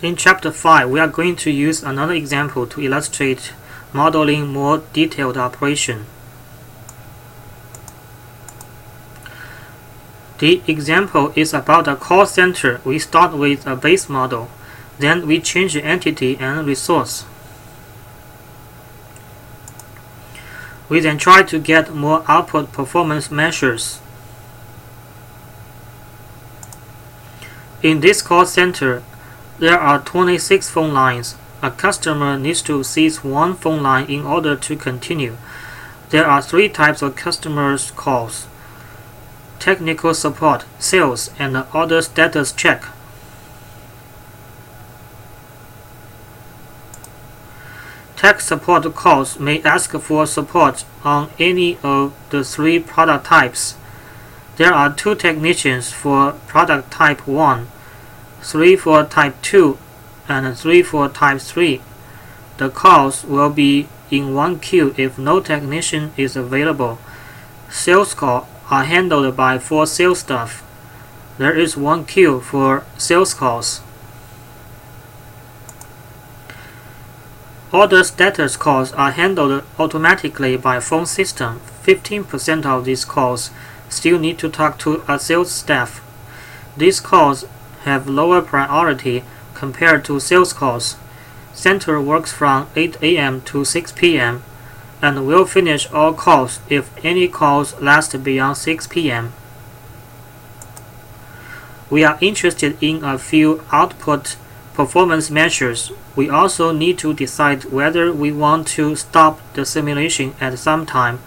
In Chapter 5, we are going to use another example to illustrate modeling more detailed operation. The example is about a call center. We start with a base model, then we change the entity and resource. We then try to get more output performance measures. In this call center, there are 26 phone lines. A customer needs to seize one phone line in order to continue. There are 3 types of customers calls: technical support, sales, and order status check. Tech support calls may ask for support on any of the 3 product types. There are 2 technicians for product type 1, 3 for type 2, and 3 for type 3. The calls will be in one queue if no technician is available. Sales calls are handled by 4 sales staff. There is one queue for sales calls. Order status calls are handled automatically by phone system. 15% of these calls still need to talk to a sales staff. These calls have lower priority compared to sales calls. Center works from 8 a.m. to 6 p.m. and will finish all calls if any calls last beyond 6 p.m. We are interested in a few output performance measures. We also need to decide whether we want to stop the simulation at some time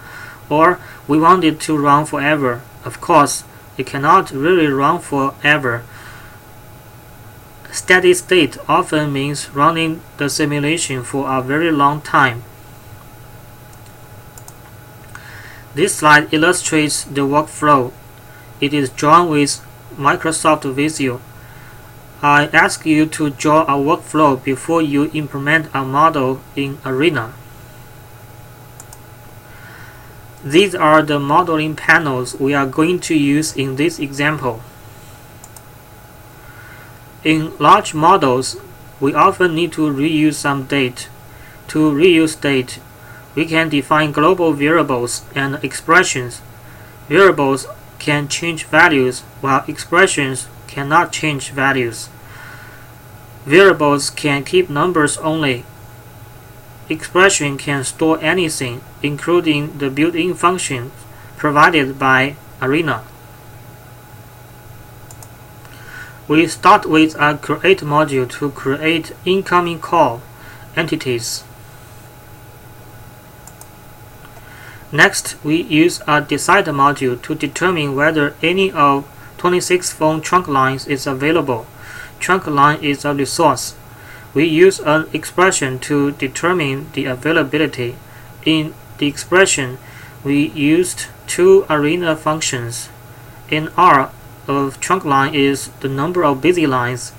or we want it to run forever. Of course, it cannot really run forever. Steady state often means running the simulation for a very long time. This slide illustrates the workflow. It is drawn with Microsoft Visio. I ask you to draw a workflow before you implement a model in Arena. These are the modeling panels we are going to use in this example. In large models, we often need to reuse some data. To reuse data, we can define global variables and expressions. Variables can change values, while expressions cannot change values. Variables can keep numbers only. Expression can store anything, including the built-in functions provided by Arena. We start with a create module to create incoming call entities. Next, we use a decide module to determine whether any of 26 phone trunk lines is available. Trunk line is a resource. We use an expression to determine the availability. In the expression, we used 2 Arena functions. NR of trunk line is the number of busy lines.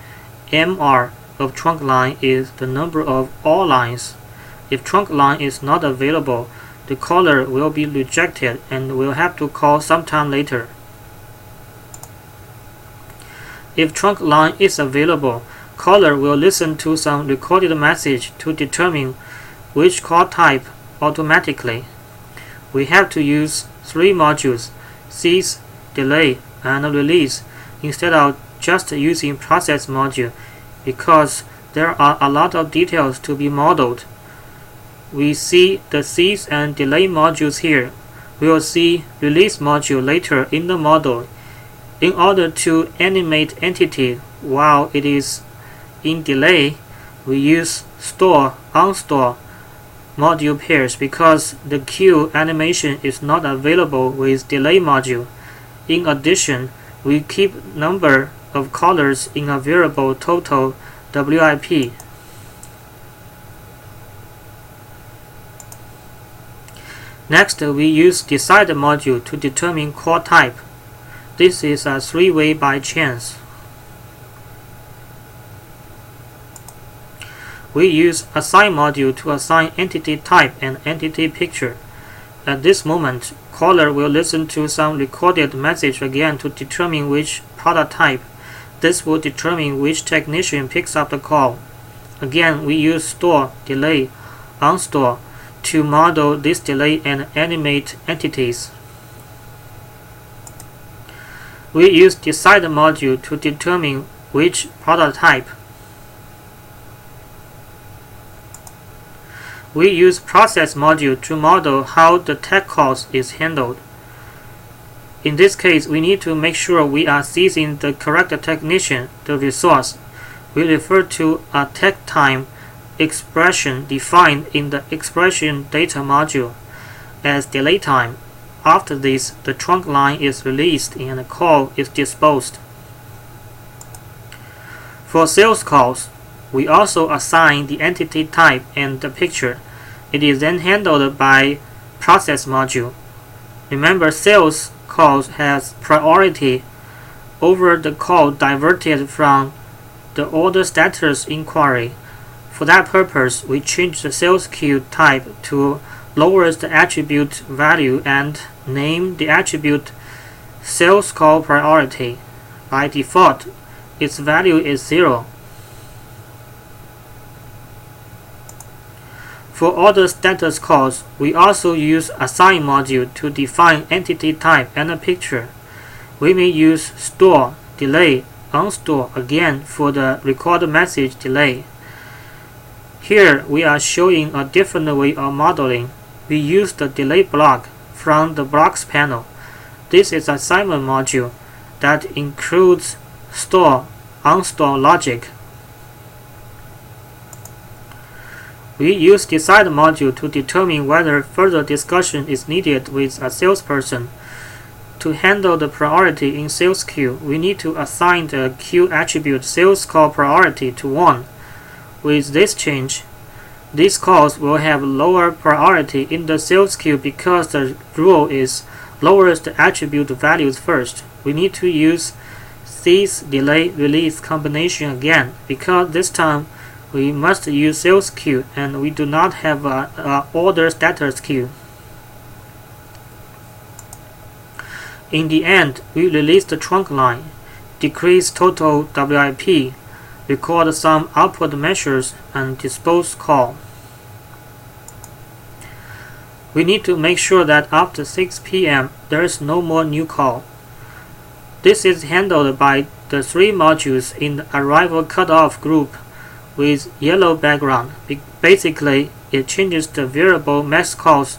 MR of trunk line is the number of all lines. If trunk line is not available, the caller will be rejected and will have to call sometime later. If trunk line is available, caller will listen to some recorded message to determine which call type automatically. We have to use 3 modules: seize, delay, and release instead of just using process module because there are a lot of details to be modeled. We see the seize and delay modules here. We will see release module later in the model. In order to animate entity while it is in delay, we use store unstore module pairs because the queue animation is not available with delay module. In addition, we keep number of callers in a variable total WIP. Next, we use decide module to determine call type. This is a 3-way by chance. We use assign module to assign entity type and entity picture. At this moment, caller will listen to some recorded message again to determine which product type. This will determine which technician picks up the call. Again, we use store, delay, onStore to model this delay and animate entities. We use decide module to determine which product type. We use process module to model how the tech calls is handled. In this case, we need to make sure we are seizing the correct technician, the resource. We refer to a tech time expression defined in the expression data module as delay time. After this, the trunk line is released and the call is disposed. For sales calls, we also assign the entity type and the picture. It is then handled by process module. Remember, sales calls has priority over the call diverted from the order status inquiry. For that purpose, we change the sales queue type to lowers the attribute value and name the attribute sales call priority. By default, its value is 0. For order status calls, we also use assign module to define entity type and a picture. We may use store, delay, onStore again for the record message delay. Here we are showing a different way of modeling. We use the delay block from the blocks panel. This is an assignment module that includes store, onStore logic. We use decide module to determine whether further discussion is needed with a salesperson. To handle the priority in sales queue, we need to assign the queue attribute sales call priority to 1. With this change, these calls will have lower priority in the sales queue because the rule is lowers the attribute values first. We need to use seize delay release combination again because this time we must use sales queue and we do not have an order status queue. In the end, we release the trunk line, decrease total WIP, record some output measures, and dispose call. We need to make sure that after 6 p.m. there is no more new call. This is handled by the 3 modules in the arrival cutoff group with yellow background. Basically, it changes the variable max calls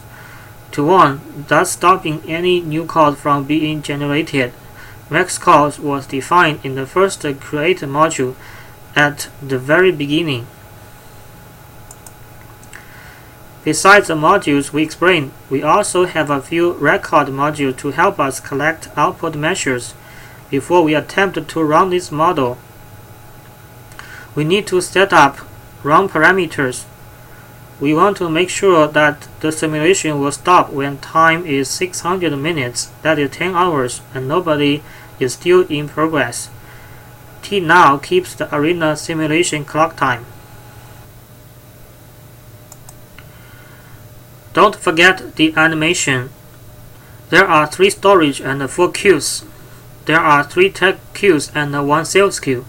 to 1, thus stopping any new calls from being generated. Max calls was defined in the first create module at the very beginning. Besides the modules we explained, we also have a few record modules to help us collect output measures before we attempt to run this model. We need to set up run parameters. We want to make sure that the simulation will stop when time is 600 minutes, that is 10 hours, and nobody is still in progress. T-now keeps the arena simulation clock time. Don't forget the animation. There are 3 storage and 4 queues. There are 3 tech queues and 1 sales queue.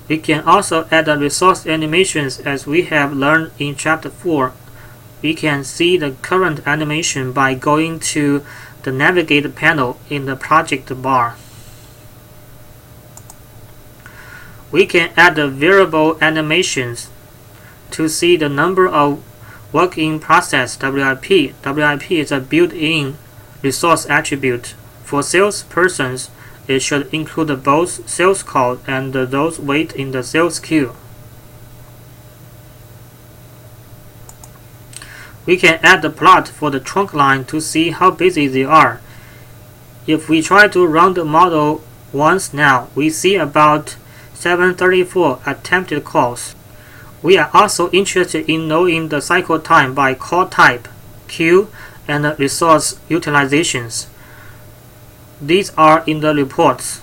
We can also add resource animations as we have learned in Chapter 4. We can see the current animation by going to the Navigate panel in the project bar. We can add variable animations to see the number of work in process WIP. WIP is a built-in resource attribute. For salespersons, it should include both sales call and those wait in the sales queue. We can add the plot for the trunk line to see how busy they are. If we try to run the model once now, we see about 734 attempted calls. We are also interested in knowing the cycle time by call type, queue, and resource utilizations. These are in the reports.